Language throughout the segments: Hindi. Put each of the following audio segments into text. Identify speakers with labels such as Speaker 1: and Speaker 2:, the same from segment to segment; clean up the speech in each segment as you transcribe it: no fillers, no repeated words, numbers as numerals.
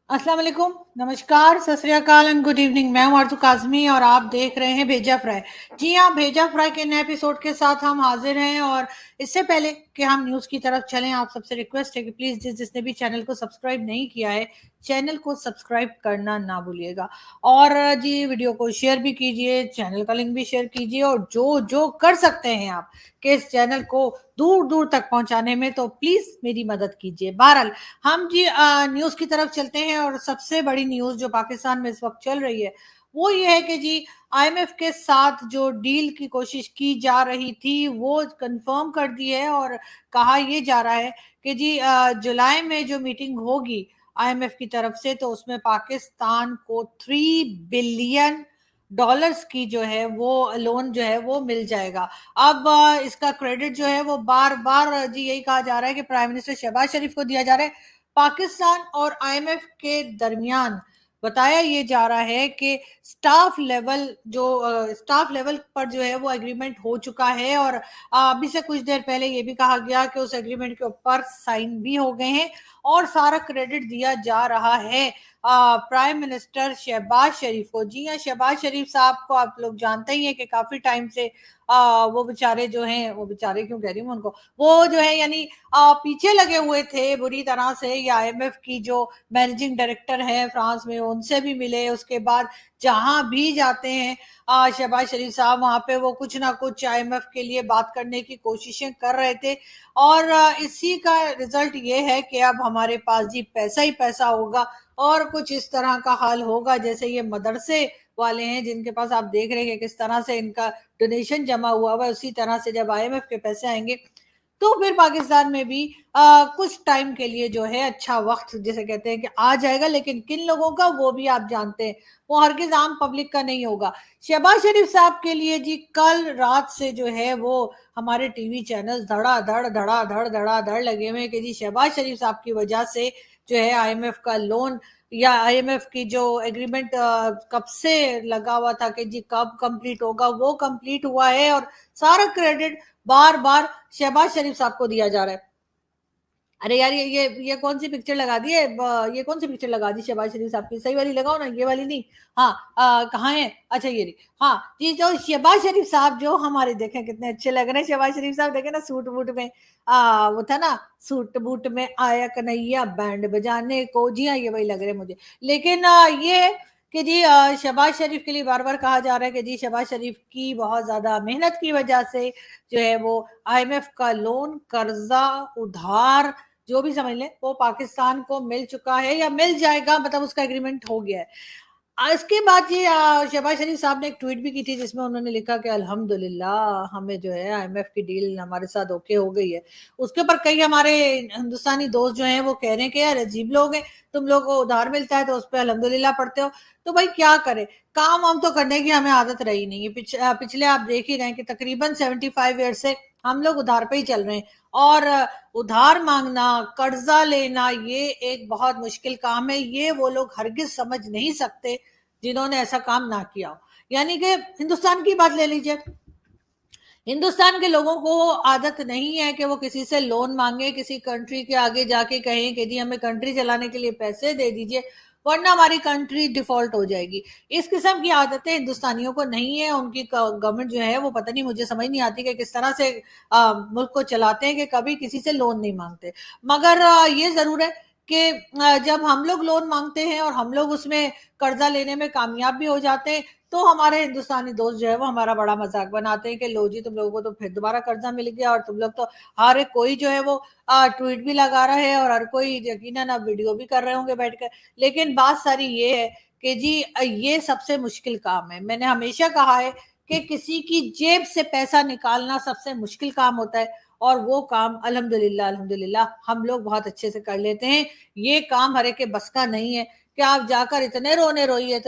Speaker 1: अस्सलाम वालेकुम, नमस्कार, सत श्री अकाल एंड गुड इवनिंग। मैं हूं आरज़ू काज़मी और आप देख रहे हैं भेजा फ्राई। जी हाँ, भेजा फ्राई के नए एपिसोड के साथ हम हाजिर हैं। और इससे पहले कि हम न्यूज़ की तरफ चलें, आप सबसे रिक्वेस्ट है कि प्लीज़ जिसने भी चैनल को सब्सक्राइब नहीं किया है, चैनल को सब्सक्राइब करना ना भूलिएगा। और जी वीडियो को शेयर भी कीजिए, चैनल का लिंक भी शेयर कीजिए, और जो जो कर सकते हैं आप कि इस चैनल को दूर दूर तक पहुंचाने में, तो प्लीज़ मेरी मदद कीजिए। बहरहाल, हम जी न्यूज़ की तरफ चलते हैं। और सबसे बड़ी न्यूज़ जो पाकिस्तान में इस वक्त चल रही है वो ये है कि जी आईएमएफ के साथ जो डील की कोशिश की जा रही थी वो कंफर्म कर दी है। और कहा ये जा रहा है कि जी जुलाई में जो मीटिंग होगी आईएमएफ की तरफ से, तो उसमें पाकिस्तान को $3 बिलियन की जो है वो लोन जो है वो मिल जाएगा। अब इसका क्रेडिट जो है वो बार बार जी यही कहा जा रहा है कि प्राइम मिनिस्टर शहबाज शरीफ को दिया जा रहा है। पाकिस्तान और आईएमएफ के दरमियान बताया ये जा रहा है कि स्टाफ लेवल पर जो है वो एग्रीमेंट हो चुका है। और अभी से कुछ देर पहले ये भी कहा गया कि उस एग्रीमेंट के ऊपर साइन भी हो गए हैं और सारा क्रेडिट दिया जा रहा है प्राइम मिनिस्टर शहबाज शरीफ को। जी हाँ, शहबाज शरीफ साहब को आप लोग जानते ही हैं कि काफी टाइम से वो बेचारे जो हैं, वो बेचारे क्यों कह रही हूँ उनको, वो जो है यानी पीछे लगे हुए थे बुरी तरह से। या आईएमएफ की जो मैनेजिंग डायरेक्टर है फ्रांस में, उनसे भी मिले। उसके बाद जहां भी जाते हैं शहबाज शरीफ साहब, वहां पे वो कुछ ना कुछ आईएमएफ के लिए बात करने की कोशिशें कर रहे थे। और इसी का रिजल्ट ये है कि अब हमारे पास जी पैसा ही पैसा होगा। और कुछ इस तरह का हाल होगा जैसे ये मदरसे वाले हैं जिनके पास आप देख रहे हैं कि किस तरह से इनका डोनेशन जमा हुआ हुआ है। उसी तरह से जब आईएमएफ के पैसे आएंगे तो फिर पाकिस्तान में भी कुछ टाइम के लिए जो है अच्छा वक्त जिसे कहते हैं कि आ जाएगा। लेकिन किन लोगों का वो भी आप जानते हैं, वो हरगिज आम पब्लिक का नहीं होगा। शहबाज शरीफ साहब के लिए जी कल रात से जो है वो हमारे टीवी चैनल धड़ाधड़ लगे हुए हैं कि जी शहबाज शरीफ साहब की वजह से जो है आईएमएफ का लोन या आईएमएफ की जो एग्रीमेंट कब से लगा हुआ था कि जी कब कंप्लीट होगा, वो कंप्लीट हुआ है। और सारा क्रेडिट बार बार शहबाज शरीफ साहब को दिया जा रहा है। अरे यार, ये कौन सी पिक्चर लगा दी है? ये कौन सी पिक्चर लगा दी शहबाज शरीफ साहब की? सही वाली लगाओ ना, ये वाली नहीं। हाँ, कहाँ है? अच्छा, ये रही। हाँ जी, जो शहबाज शरीफ साहब जो हमारे देखें कितने अच्छे लग रहे हैं। शहबाज शरीफ साहब देखे ना, सूट बूट में, वो था ना, सूट बूट में आया कन्हैया बैंड बजाने को। जी हाँ, ये वही लग रहे हैं मुझे। लेकिन ये है कि जी शहबाज शरीफ के लिए बार बार कहा जा रहा है कि जी शहबाज शरीफ की बहुत ज्यादा मेहनत की वजह से जो है वो आईएमएफ का लोन, कर्जा, उधार, जो भी समझ लें, वो पाकिस्तान को मिल चुका है या मिल जाएगा, मतलब उसका एग्रीमेंट हो गया है। इसके बाद ये शहबाज शरीफ साहब ने एक ट्वीट भी की थी जिसमें उन्होंने लिखा कि अल्हम्दुलिल्लाह हमें जो है आईएमएफ की डील हमारे साथ ओके हो गई है। उसके ऊपर कई हमारे हिंदुस्तानी दोस्त जो हैं वो कह रहे हैं कि यार अजीब लोग हैं, तुम लोग को उधार मिलता है तो उस पर अल्हम्दुलिल्लाह पढ़ते हो। तो भाई क्या करें, काम हम तो करने की हमें आदत रही नहीं है। पिछले आप देख ही रहे हैं कि तकरीबन 75 ईयर से हम लोग उधार पे ही चल रहे हैं। और उधार मांगना, कर्जा लेना, ये एक बहुत मुश्किल काम है। ये वो लोग हरगिज समझ नहीं सकते जिन्होंने ऐसा काम ना किया हो। यानी कि हिंदुस्तान की बात ले लीजिए, हिंदुस्तान के लोगों को आदत नहीं है कि वो किसी से लोन मांगे, किसी कंट्री के आगे जाके कहें कि जी हमें कंट्री चलाने के लिए पैसे दे दीजिए वरना हमारी कंट्री डिफॉल्ट हो जाएगी। इस किस्म की आदतें हिंदुस्तानियों को नहीं है। उनकी गवर्नमेंट जो है वो पता नहीं, मुझे समझ नहीं आती कि किस तरह से मुल्क को चलाते हैं कि कभी किसी से लोन नहीं मांगते। मगर ये जरूर है कि जब हम लोग लोन मांगते हैं और हम लोग उसमें कर्जा लेने में कामयाब भी हो जाते हैं, तो हमारे हिंदुस्तानी दोस्त जो है वो हमारा बड़ा मजाक बनाते हैं कि लो जी तुम लोगों को तो फिर दोबारा कर्जा मिल गया। और तुम लोग तो हर एक कोई जो है वो ट्वीट भी लगा रहा है और हर कोई यकीनन अब वीडियो भी कर रहे होंगे बैठकर। लेकिन बात सारी ये है कि जी ये सबसे मुश्किल काम है। मैंने हमेशा कहा है कि किसी की जेब से पैसा निकालना सबसे मुश्किल काम होता है। और वो काम अल्हम्दुलिल्लाह अल्हम्दुलिल्लाह हम लोग बहुत अच्छे से कर लेते हैं। ये काम हर एक के बस का नहीं है कि आप जाकर इतने रोने रोइए,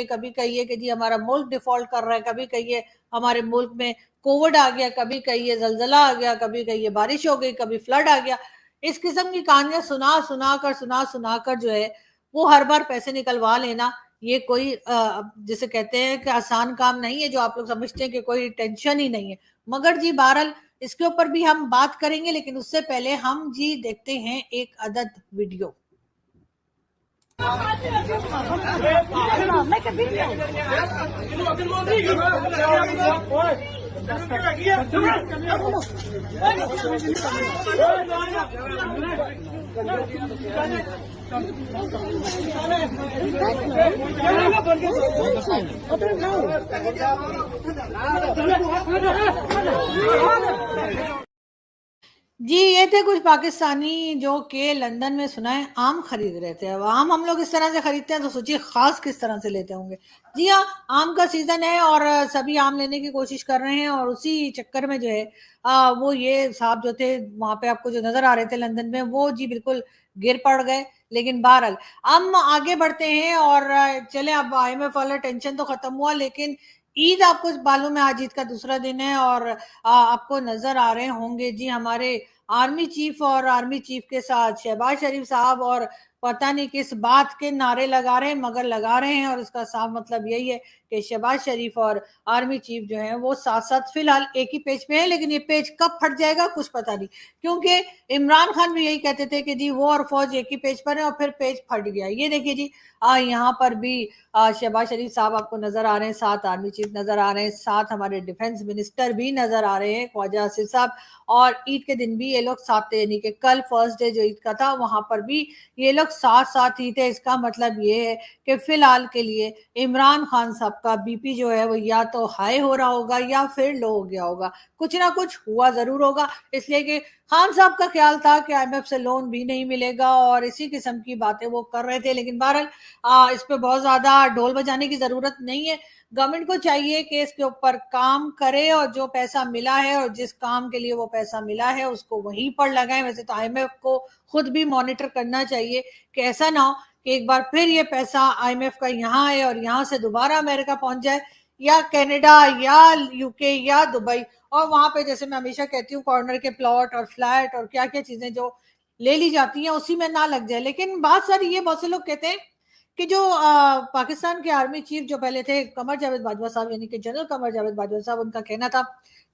Speaker 1: कभी कहिए कि जी हमारा मुल्क डिफॉल्ट कर रहा है, कभी कहिए हमारे मुल्क में कोविड आ गया, कभी कहिए जलजला आ गया, कभी कहिए बारिश हो गई, कभी फ्लड आ गया। इस किस्म की कहानियां सुना सुना कर जो है वो हर बार पैसे निकलवा लेना, ये कोई जिसे कहते हैं कि आसान काम नहीं है, जो आप लोग समझते हैं कि कोई टेंशन ही नहीं है। मगर जी बहरहाल इसके ऊपर भी हम बात करेंगे, लेकिन उससे पहले हम जी देखते हैं एक अदद वीडियो। जी, ये थे कुछ पाकिस्तानी जो कि लंदन में सुना है आम खरीद रहे थे। अब आम हम लोग इस तरह से खरीदते हैं तो सोचिए खास किस तरह से लेते होंगे। जी हाँ, आम का सीजन है और सभी आम लेने की कोशिश कर रहे हैं और उसी चक्कर में जो है वो ये साहब जो थे वहां पे आपको जो नजर आ रहे थे लंदन में वो जी बिल्कुल गिर पड़ गए। लेकिन बहरहाल हम आगे बढ़ते हैं और चले अब आईएमएफ वाला टेंशन तो खत्म हुआ लेकिन ईद आपको मालूम है आज ईद का दूसरा दिन है और आपको नजर आ रहे होंगे जी हमारे आर्मी चीफ और आर्मी चीफ के साथ शहबाज शरीफ साहब और पता नहीं किस बात के नारे लगा रहे हैं मगर लगा रहे हैं और इसका साफ मतलब यही है कि शहबाज शरीफ और आर्मी चीफ जो है वो साथ साथ फिलहाल एक ही पेज पे है लेकिन ये पेज कब फट जाएगा कुछ पता नहीं क्योंकि इमरान खान भी यही कहते थे कि जी वो और फौज एक ही पेज पर है और फिर पेज फट गया। ये देखिए जी यहाँ पर भी शहबाज शरीफ साहब आपको नजर आ रहे हैं साथ आर्मी चीफ नजर आ रहे हैं साथ हमारे डिफेंस मिनिस्टर भी नजर आ रहे हैं ख्वाजा आसिफ साहब और ईद के दिन भी ये लोग साथ थे यानी कि कल फर्स्ट डे जो ईद का था वहां पर भी ये लोग साथ साथ ही थे। इसका मतलब ये है कि फिलहाल के लिए इमरान खान साहब का बीपी जो है वो या तो हाई हो रहा होगा या फिर लो हो गया होगा कुछ ना कुछ हुआ जरूर होगा इसलिए कि खान साहब का ख्याल था कि आईएमएफ से लोन भी नहीं मिलेगा और इसी किस्म की बातें वो कर रहे थे लेकिन बहरहाल इस पे बहुत ज्यादा ढोल बजाने की जरूरत नहीं है। गवर्नमेंट को चाहिए कि इसके ऊपर काम करे और जो पैसा मिला है और जिस काम के लिए वो पैसा मिला है उसको वहीं पर लगाए। वैसे तो आईएमएफ को खुद भी मॉनिटर करना चाहिए कि ऐसा ना हो कि एक बार फिर ये पैसा आईएमएफ का यहाँ आए और यहाँ से दोबारा अमेरिका पहुंच जाए या कनाडा या यूके या दुबई और वहां पे जैसे मैं हमेशा कहती हूँ कॉर्नर के प्लॉट और फ्लैट और क्या क्या चीजें जो ले ली जाती हैं उसी में ना लग जाए। लेकिन बात सारी ये बहुत से लोग कहते हैं कि जो पाकिस्तान के आर्मी चीफ जो पहले थे कमर जावेद बाजवा साहब यानी कि जनरल कमर जावेद बाजवा साहब उनका कहना था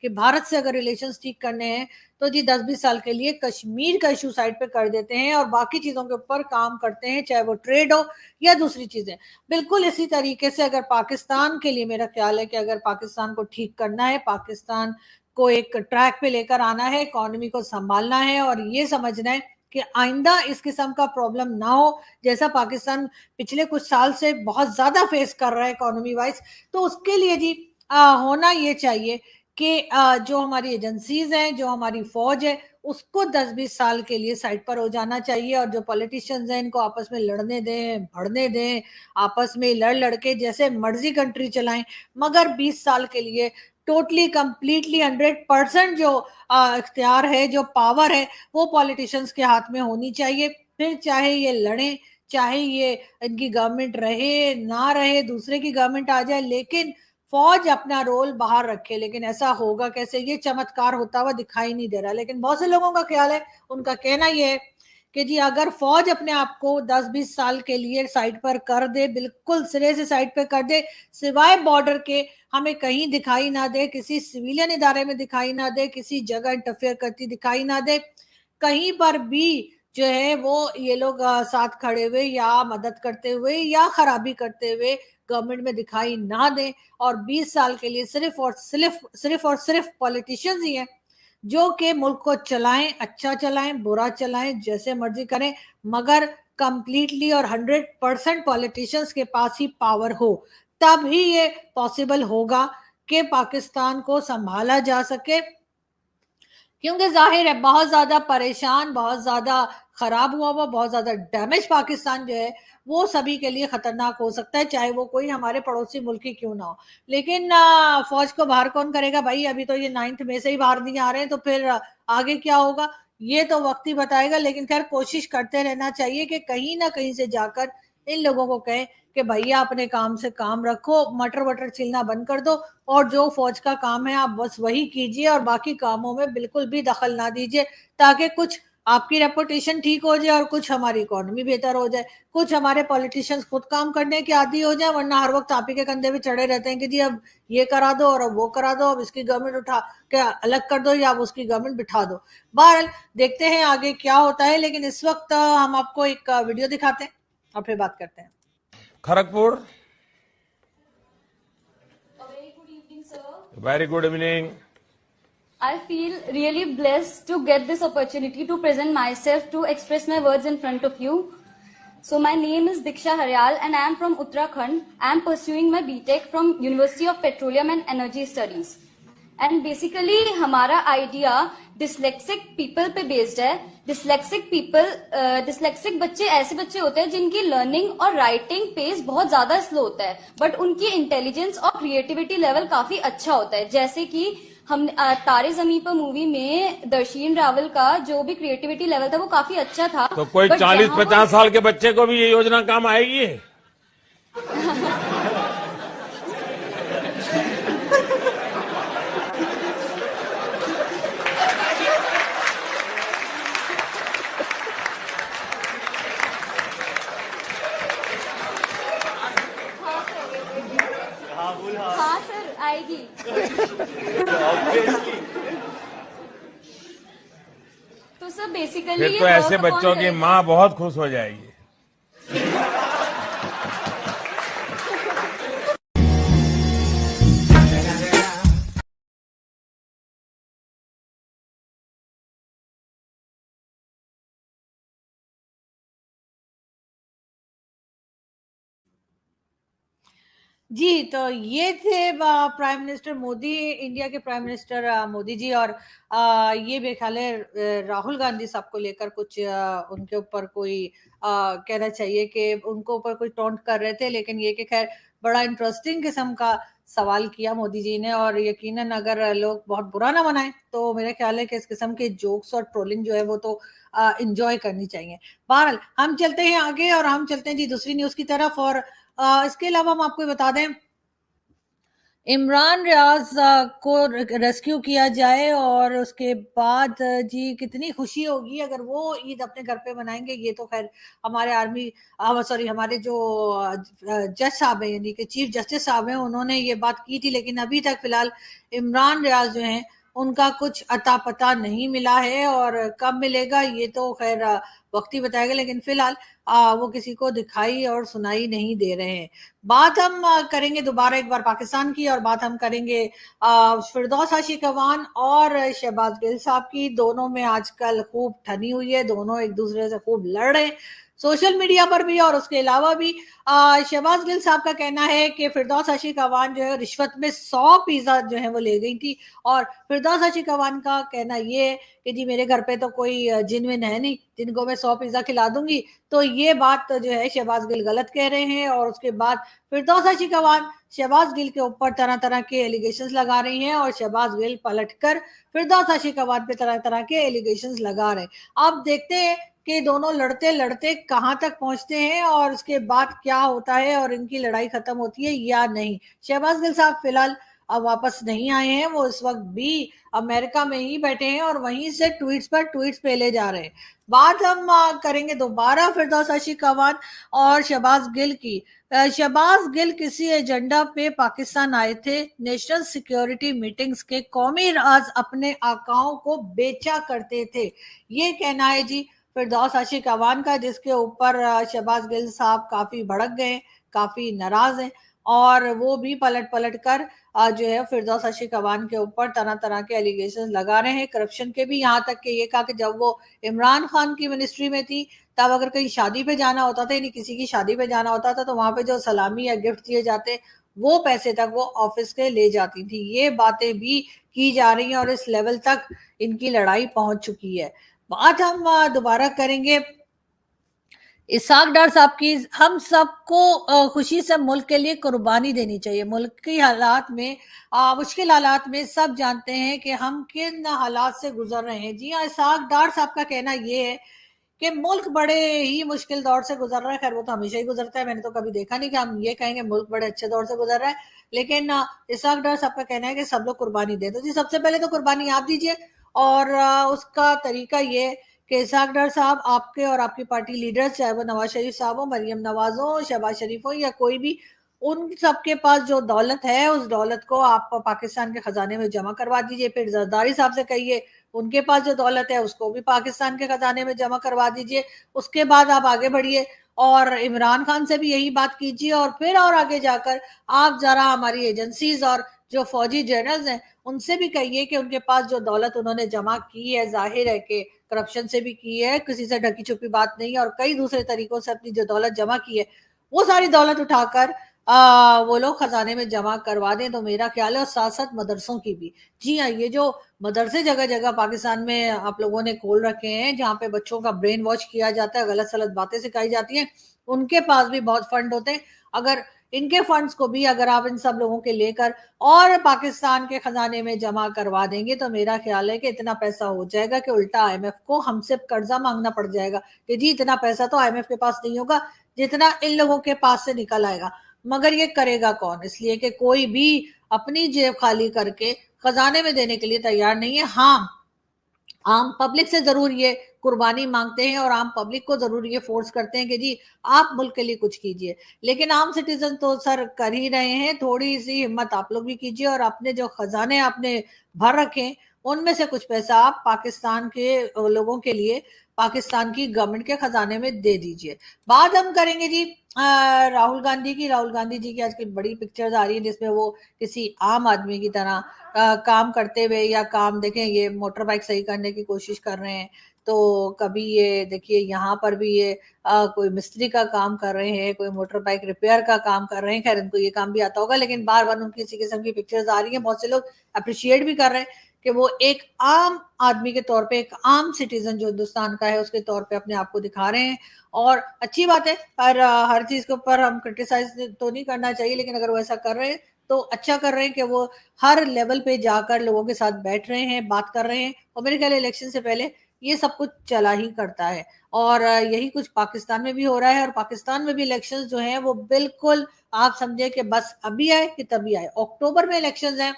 Speaker 1: कि भारत से अगर रिलेशंस ठीक करने हैं तो जी 10-20 साल के लिए कश्मीर का इशू साइड पे कर देते हैं और बाकी चीजों के ऊपर काम करते हैं चाहे वो ट्रेड हो या दूसरी चीजें। बिल्कुल इसी तरीके से अगर पाकिस्तान के लिए मेरा ख्याल है कि अगर पाकिस्तान को ठीक करना है पाकिस्तान को एक ट्रैक पे लेकर आना है इकोनॉमी को संभालना है और ये समझना है कि आइंदा इस किस्म का प्रॉब्लम ना हो जैसा पाकिस्तान पिछले कुछ साल से बहुत ज्यादा फेस कर रहा है इकोनॉमी वाइज। तो उसके लिए जी होना ये चाहिए कि जो हमारी एजेंसीज हैं जो हमारी फौज है उसको 10-20 साल के लिए साइड पर हो जाना चाहिए और जो पॉलिटिशियंस हैं इनको आपस में लड़ने दें भड़ने दें आपस में लड़ लड़के जैसे मर्जी कंट्री चलाएं मगर 20 साल के लिए टोटली कंप्लीटली 100% जो इख्तियार है जो पावर है वो पॉलिटिशियंस के हाथ में होनी चाहिए। फिर चाहे ये लड़े चाहे ये इनकी गवर्नमेंट रहे ना रहे दूसरे की गवर्नमेंट आ जाए लेकिन फौज अपना रोल बाहर रखे। लेकिन ऐसा होगा कैसे ये चमत्कार होता हुआ दिखाई नहीं दे रहा लेकिन बहुत से लोगों का ख्याल है उनका कहना ये है कि जी अगर फौज अपने आप को 10-20 साल के लिए साइड पर कर दे बिल्कुल सिरे से साइड पर कर दे सिवाय बॉर्डर के हमें कहीं दिखाई ना दे किसी सिविलियन इदारे में दिखाई ना दे किसी जगह इंटरफेयर करती दिखाई ना दे कहीं पर भी जो है वो ये लोग साथ खड़े हुए या मदद करते हुए या खराबी करते हुए गवर्नमेंट में दिखाई ना दे और 20 साल के लिए सिर्फ पॉलिटिशियंस ही हैं जो कि मुल्क को चलाएं अच्छा चलाएं बुरा चलाएं जैसे मर्जी करें मगर कंप्लीटली और 100% पॉलिटिशियंस के पास ही पावर हो तब ही ये पॉसिबल होगा कि पाकिस्तान को संभाला जा सके। क्योंकि जाहिर है बहुत ज्यादा परेशान बहुत ज्यादा खराब हुआ हुआ बहुत ज्यादा डैमेज पाकिस्तान जो है वो सभी के लिए खतरनाक हो सकता है चाहे वो कोई हमारे पड़ोसी मुल्क ही क्यों ना हो। लेकिन फौज को बाहर कौन करेगा भाई अभी तो ये 9 मई से ही बाहर नहीं आ रहे हैं तो फिर आगे क्या होगा ये तो वक्त ही बताएगा। लेकिन खैर कोशिश करते रहना चाहिए कि कहीं ना कहीं से जाकर इन लोगों को कहें कि भैया अपने काम से काम रखो मटर वटर छिलना बंद कर दो और जो फौज का काम है आप बस वही कीजिए और बाकी कामों में बिल्कुल भी दखल ना दीजिए ताकि कुछ आपकी रेपुटेशन ठीक हो जाए और कुछ हमारी इकोनॉमी बेहतर हो जाए कुछ हमारे पॉलिटिशियंस खुद काम करने के आदी हो जाए वरना हर वक्त आप ही के कंधे पे चढ़े रहते हैं कि जी अब ये करा दो और अब वो करा दो अब इसकी गवर्नमेंट उठा के अलग कर दो या अब उसकी गवर्नमेंट बिठा दो। बहरहाल देखते हैं आगे क्या होता है लेकिन इस वक्त हम आपको एक वीडियो दिखाते हैं। और फिर बात करते हैं।
Speaker 2: Kharagpur.
Speaker 3: A very good evening, sir.
Speaker 2: Very good evening.
Speaker 3: I feel really blessed to get this opportunity to present myself to express my words in front of you. So my name is Diksha Haryal and I am from Uttarakhand. I am pursuing my BTech from University of Petroleum and Energy Studies. And basically हमारा idea dyslexic people पे based है. Dyslexic बच्चे ऐसे बच्चे होते हैं जिनकी learning और writing pace बहुत ज्यादा slow होता है, but उनकी intelligence और creativity level काफी अच्छा होता है. जैसे कि हम तारे जमीन पर मूवी में दर्शीन रावल का जो भी क्रिएटिविटी लेवल था वो काफी अच्छा था.
Speaker 2: तो कोई 40-50 साल के बच्चे को भी ये योजना काम आएगी?
Speaker 3: हाँ सर आएगी. तो सर बेसिकली
Speaker 2: फिर तो ऐसे बच्चों की माँ बहुत खुश हो जाएगी।
Speaker 1: जी, तो ये थे प्राइम मिनिस्टर मोदी, इंडिया के प्राइम मिनिस्टर मोदी जी। और ये मेरे ख्याल है राहुल गांधी साहब को लेकर कुछ उनके ऊपर कोई कहना चाहिए कि उनको ऊपर कोई टॉन्ट कर रहे थे, लेकिन ये कि खैर बड़ा इंटरेस्टिंग किस्म का सवाल किया मोदी जी ने। और यकीनन अगर लोग बहुत बुरा ना मनाएं तो मेरा ख्याल है कि इस किस्म के जोक्स और ट्रोलिंग जो है वो तो इंजॉय करनी चाहिए। बहरहाल हम चलते हैं आगे और हम चलते हैं जी दूसरी न्यूज की तरफ। और इसके अलावा हम आपको बता दें इमरान रियाज को रेस्क्यू किया जाए और उसके बाद जी कितनी खुशी होगी अगर वो ईद अपने घर पे मनाएंगे। ये तो खैर हमारे हमारे जो जज साहब हैं यानी कि चीफ जस्टिस साहब हैं उन्होंने ये बात की थी, लेकिन अभी तक फिलहाल इमरान रियाज जो हैं उनका कुछ अता पता नहीं मिला है। और कब मिलेगा ये तो खैर वक्त ही बताएगा, लेकिन फिलहाल वो किसी को दिखाई और सुनाई नहीं दे रहे हैं। बात हम करेंगे दोबारा एक बार पाकिस्तान की, और बात हम करेंगे फिरदौस आशिक अवान और शहबाज गिल साहब की। दोनों में आजकल खूब ठनी हुई है, दोनों एक दूसरे से खूब लड़ रहे हैं सोशल मीडिया पर भी और उसके अलावा भी। शहबाज गिल साहब का कहना है कि फिरदौस आशिक अवान जो है रिश्वत में 100 पिज्जा जो है वो ले गई थी, और फिरदौस आशिक अवान का कहना ये है कि जी मेरे घर पे तो कोई जिनविन है नहीं जिनको मैं 100 पिज्जा खिला दूंगी। तो ये बात जो है शहबाज गिल गलत कह रहे हैं। और उसके बाद फिरदौस आशिक अवान शहबाज गिल के ऊपर तरह तरह के एलिगेशंस लगा रही हैं और शहबाज गिल पलटकर फिरदौस आशिक अवान पे तरह तरह के एलिगेशंस लगा रहे हैं। अब देखते हैं कि दोनों लड़ते लड़ते कहां तक पहुंचते हैं और उसके बाद क्या होता है और इनकी लड़ाई खत्म होती है या नहीं। शहबाज गिल साहब फिलहाल अब वापस नहीं आए हैं, वो इस वक्त भी अमेरिका में ही बैठे हैं और वहीं से ट्वीट्स पर ट्वीट्स पेले जा रहे हैं। बात हम करेंगे दोबारा फिरदौस आशिक अवान और शहबाज गिल की। शहबाज गिल किसी एजेंडा पे पाकिस्तान आए थे, नेशनल सिक्योरिटी मीटिंग्स के कौमी राज अपने आकाओं को बेचा करते थे, ये कहना है जी फिरदौस आशिक अवान का, जिसके ऊपर शहबाज गिल साहब काफी भड़क गए, काफी नाराज हैं और वो भी पलट पलट कर जो है फिरदौस आशिक अवान के ऊपर तरह तरह के एलिगेशन लगा रहे हैं, करप्शन के भी। यहाँ तक कि ये कहा कि जब वो इमरान खान की मिनिस्ट्री में थी तब अगर कहीं शादी पे जाना होता था, यानी किसी की शादी पे जाना होता था, तो वहां पे जो सलामी या गिफ्ट दिए जाते वो पैसे तक वो ऑफिस के ले जाती थी। ये बातें भी की जा रही हैं और इस लेवल तक इनकी लड़ाई पहुंच चुकी है। बात हम दोबारा करेंगे इसहाक डार साहब की। हम सबको खुशी से मुल्क के लिए कुर्बानी देनी चाहिए। मुल्क की हालात में मुश्किल हालात में सब जानते हैं कि हम किन हालात से गुजर रहे हैं। जी हाँ, इसहाक डार साहब का कहना ये है कि मुल्क बड़े ही मुश्किल दौर से गुजर रहा है। खैर वो तो हमेशा ही गुजरता है, मैंने तो कभी देखा नहीं कि हम ये कहेंगे मुल्क बड़े अच्छे दौर से गुजर रहा है। लेकिन इसहाक डार साहब का कहना है कि सब लोग कुर्बानी दे। तो जी सबसे पहले तो कुर्बानी आप दीजिए, और उसका तरीका ये कि इसहाक डार साहब आपके और आपकी पार्टी लीडर्स, चाहे वो नवाज शरीफ साहब हो, मरियम नवाज हो, शहबाज शरीफ हो या कोई भी, उन सबके पास जो दौलत है उस दौलत को आप पाकिस्तान के खजाने में जमा करवा दीजिए। फिर जरदारी साहब से कहिए उनके पास जो दौलत है उसको भी पाकिस्तान के खजाने में जमा करवा दीजिए। उसके बाद आप आगे बढ़िए और इमरान खान से भी यही बात कीजिए, और फिर और आगे जाकर आप जरा हमारी एजेंसीज और जो फौजी जनरल्स हैं उनसे भी कहिए कि उनके पास जो दौलत उन्होंने जमा की है, जाहिर है कि करप्शन से भी की है, किसी से ढकी छुपी बात नहीं है, और कई दूसरे तरीकों से अपनी जो दौलत जमा की है वो सारी दौलत उठाकर वो लोग खजाने में जमा करवा दें तो मेरा ख्याल है, और साथ साथ मदरसों की भी। जी हाँ, ये जो मदरसे जगह जगह पाकिस्तान में आप लोगों ने खोल रखे हैं जहाँ पे बच्चों का ब्रेन वॉश किया जाता है, गलत सलत बातें सिखाई जाती हैं, उनके पास भी बहुत फंड होते हैं। अगर इनके फंड्स को भी अगर आप इन सब लोगों के लेकर और पाकिस्तान के खजाने में जमा करवा देंगे तो मेरा ख्याल है कि इतना पैसा हो जाएगा कि उल्टा आईएमएफ को हमसे कर्जा मांगना पड़ जाएगा कि जी इतना पैसा तो आईएमएफ के पास नहीं होगा जितना इन लोगों के पास से निकल आएगा। मगर ये करेगा कौन? इसलिए कि कोई भी अपनी जेब खाली करके खजाने में देने के लिए तैयार नहीं है। हाँ, आम पब्लिक से जरूर ये कुर्बानी मांगते हैं और आम पब्लिक को जरूर ये फोर्स करते हैं कि जी आप मुल्क के लिए कुछ कीजिए, लेकिन आम सिटीजन तो सर कर ही रहे हैं। थोड़ी सी हिम्मत आप लोग भी कीजिए और अपने जो खजाने आपने भर रखे उनमें से कुछ पैसा आप पाकिस्तान के लोगों के लिए, पाकिस्तान की गवर्नमेंट के खजाने में दे दीजिए। बात हम करेंगे जी राहुल गांधी की। राहुल गांधी जी की आजकल बड़ी पिक्चर्स आ रही है जिसमें वो किसी आम आदमी की तरह काम करते हुए, या काम देखें ये मोटर बाइक सही करने की कोशिश कर रहे हैं, तो कभी ये देखिए यहाँ पर भी ये कोई मिस्त्री का काम कर रहे हैं, कोई मोटर बाइक रिपेयर का काम कर रहे हैं। खैर इनको ये काम भी आता होगा, लेकिन बार बार उनकी इसी किस्म की पिक्चर्स आ रही हैं। बहुत से लोग अप्रिशिएट भी कर रहे हैं कि वो एक आम आदमी के तौर पे, एक आम सिटीजन जो हिंदुस्तान का है उसके तौर पे अपने आप को दिखा रहे हैं, और अच्छी बात है। पर हर चीज के ऊपर हम क्रिटिसाइज तो नहीं करना चाहिए, लेकिन अगर वो ऐसा कर रहे हैं तो अच्छा कर रहे हैं कि वो हर लेवल पे जाकर लोगों के साथ बैठ रहे हैं, बात कर रहे हैं। और मेरे ख्याल इलेक्शन से पहले ये सब कुछ चला ही करता है, और यही कुछ पाकिस्तान में भी हो रहा है। और पाकिस्तान में भी इलेक्शंस जो हैं वो बिल्कुल आप समझे कि बस अभी आए कि तभी आए। अक्टूबर में इलेक्शंस हैं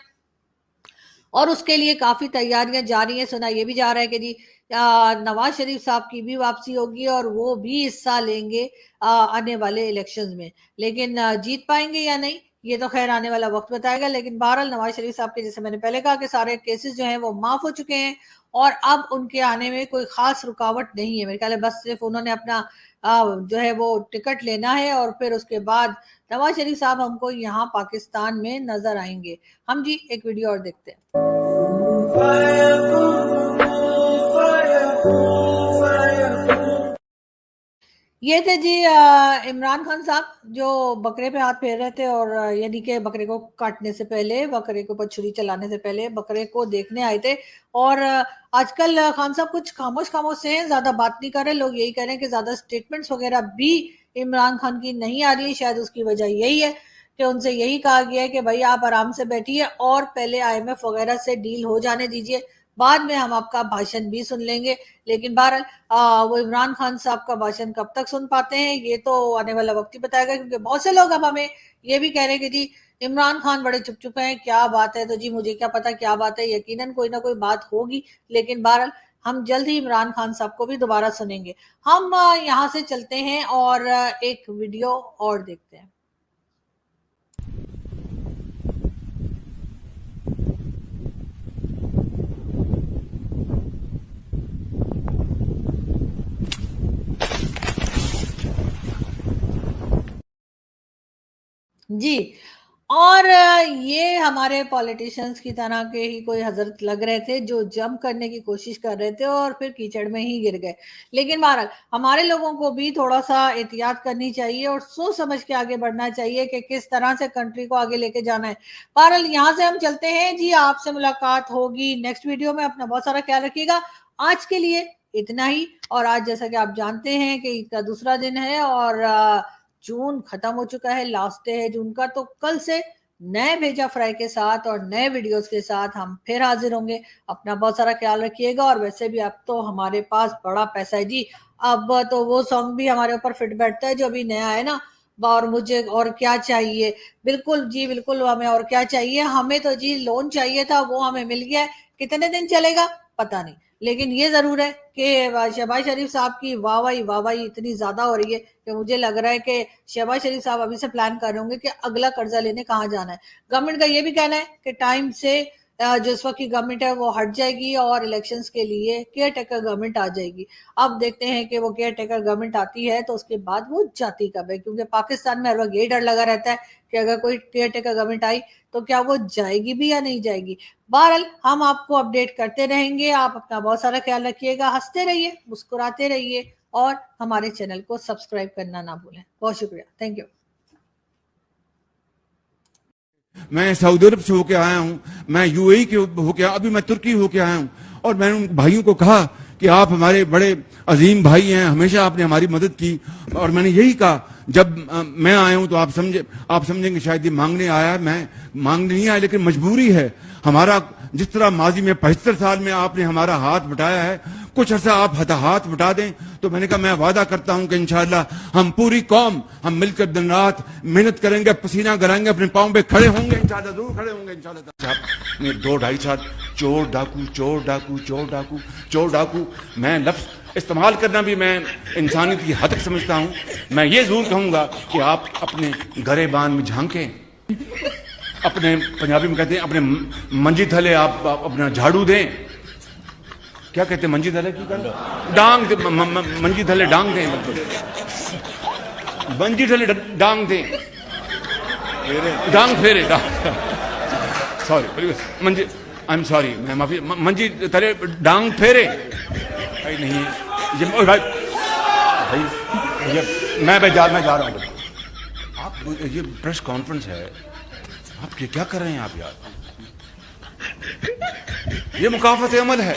Speaker 1: और उसके लिए काफी तैयारियां जारी हैं। सुना ये भी जा रहा है कि जी नवाज शरीफ साहब की भी वापसी होगी और वो भी हिस्सा लेंगे आने वाले इलेक्शंस में, लेकिन जीत पाएंगे या नहीं ये तो खैर आने वाला वक्त बताएगा। लेकिन बहरहाल नवाज शरीफ साहब के, जैसे मैंने पहले कहा, कि सारे केसेस जो हैं वो माफ हो चुके हैं और अब उनके आने में कोई खास रुकावट नहीं है। मेरे ख्याल है बस सिर्फ उन्होंने अपना जो है वो टिकट लेना है और फिर उसके बाद नवाज शरीफ साहब हमको यहाँ पाकिस्तान में नजर आएंगे। हम जी एक वीडियो और देखते हैं। ये थे जी इमरान खान साहब जो बकरे पे हाथ फेर रहे थे, और यानी कि बकरे को काटने से पहले, बकरे के ऊपर छुरी चलाने से पहले बकरे को देखने आए थे। और आजकल खान साहब कुछ खामोश खामोश से हैं, ज्यादा बात नहीं कर रहे। लोग यही कह रहे हैं कि ज्यादा स्टेटमेंट्स वगैरह भी इमरान खान की नहीं आ रही। शायद उसकी वजह यही है कि उनसे यही कहा गया है कि भाई आप आराम से बैठिए और पहले आईएमएफ वगैरह से डील हो जाने दीजिए, बाद में हम आपका भाषण भी सुन लेंगे। लेकिन बहरहाल वो इमरान खान साहब का भाषण कब तक सुन पाते हैं ये तो आने वाला वक्त ही बताएगा, क्योंकि बहुत से लोग अब हमें ये भी कह रहे हैं कि जी इमरान खान बड़े चुप चुप हैं, क्या बात है। तो जी मुझे क्या पता क्या बात है, यकीनन कोई ना कोई बात होगी। लेकिन बहरहाल हम जल्द ही इमरान खान साहब को भी दोबारा सुनेंगे। हम यहाँ से चलते हैं और एक वीडियो और देखते हैं। जी, और ये हमारे पॉलिटिशियंस की तरह के ही कोई हजरत लग रहे थे जो जंप करने की कोशिश कर रहे थे और फिर कीचड़ में ही गिर गए। लेकिन बहरहाल हमारे लोगों को भी थोड़ा सा एहतियात करनी चाहिए और सोच समझ के आगे बढ़ना चाहिए कि किस तरह से कंट्री को आगे लेके जाना है। बहरहाल यहाँ से हम चलते हैं जी, आपसे मुलाकात होगी नेक्स्ट वीडियो में। अपना बहुत सारा ख्याल रखिएगा। आज के लिए इतना ही। और आज जैसा कि आप जानते हैं कि ईद का दूसरा दिन है और जून खत्म हो चुका है, लास्ट डे है जून का। तो कल से नए भेजा फ्राई के साथ और नए वीडियोस के साथ हम फिर हाजिर होंगे। अपना बहुत सारा ख्याल रखिएगा। और वैसे भी अब तो हमारे पास बड़ा पैसा है जी। अब तो वो सॉन्ग भी हमारे ऊपर फिट बैठता है जो अभी नया है ना, और मुझे और क्या चाहिए। बिल्कुल जी बिल्कुल, हमें और क्या चाहिए। हमें तो जी लोन चाहिए था, वो हमें मिल गया है। कितने दिन चलेगा पता नहीं, लेकिन ये जरूर है कि शहबाज शरीफ साहब की वाहवाही इतनी ज्यादा हो रही है कि मुझे लग रहा है कि शहबाज शरीफ साहब अभी से प्लान कर रहे होंगे कि अगला कर्जा लेने कहाँ जाना है। गवर्नमेंट का ये भी कहना है कि टाइम से जो इस वक्त की गवर्नमेंट है वो हट जाएगी और इलेक्शंस के लिए केयर टेकर गवर्नमेंट आ जाएगी। अब देखते हैं कि वो केयर टेकर गवर्नमेंट आती है तो उसके बाद वो जाती कब है, क्योंकि पाकिस्तान में हर वक्त ये डर लगा रहता है कि अगर कोई केयर टेकर गवर्नमेंट आई तो क्या वो जाएगी भी या नहीं जाएगी। बहरहाल हम आपको अपडेट करते रहेंगे। आप अपना बहुत सारा ख्याल रखिएगा, हंसते रहिए, मुस्कुराते रहिए और हमारे चैनल को सब्सक्राइब करना ना भूलें। बहुत शुक्रिया, थैंक यू।
Speaker 4: मैं सऊदी अरब से होके आया हूं, मैं यूएई के होके, अभी मैं तुर्की होके आया हूं, और मैंने उन भाइयों को कहा कि आप हमारे बड़े अजीम भाई हैं, हमेशा आपने हमारी मदद की। और मैंने यही कहा, जब मैं आया हूं तो आप समझेंगे शायद ये मांगने आया, मैं मांगने नहीं आया, लेकिन मजबूरी है हमारा। जिस तरह माजी में 75 साल में आपने हमारा हाथ बटाया है, कुछ अर्सा आप हाथ बटा दें। तो मैंने कहा मैं वादा करता हूं कि इंशाअल्लाह हम पूरी कौम हम मिलकर दिन रात मेहनत करेंगे, पसीना गराएंगे, अपने पांव पे खड़े होंगे, इंशाअल्लाह जरूर खड़े होंगे इंशाअल्लाह। 2-2.5 साल चोर डाकू चोर डाकू चोर डाकू चोर डाकू, मैं लफ्ज इस्तेमाल करना भी मैं इंसानियत की हद तक समझता हूं। मैं ये जरूर कहूंगा कि आप अपने गरेबान में झांकें, अपने पंजाबी में कहते हैं अपने मंजी थले आप अपना झाड़ू दें। क्या कहते हैं मंजी थले की डांग दे, मंजी थले डांग दें, मंजी थले डांग दें, डांग फेरे, sorry Manji, I am sorry, मैं माफी, मंजी थले डांग फेरे। भाई नहीं ये भाई ये मैं जा रहा हूँ। आप ये प्रेस कॉन्फ्रेंस है, आप क्या कर रहे हैं आप यार, ये मुकाफत अमल है।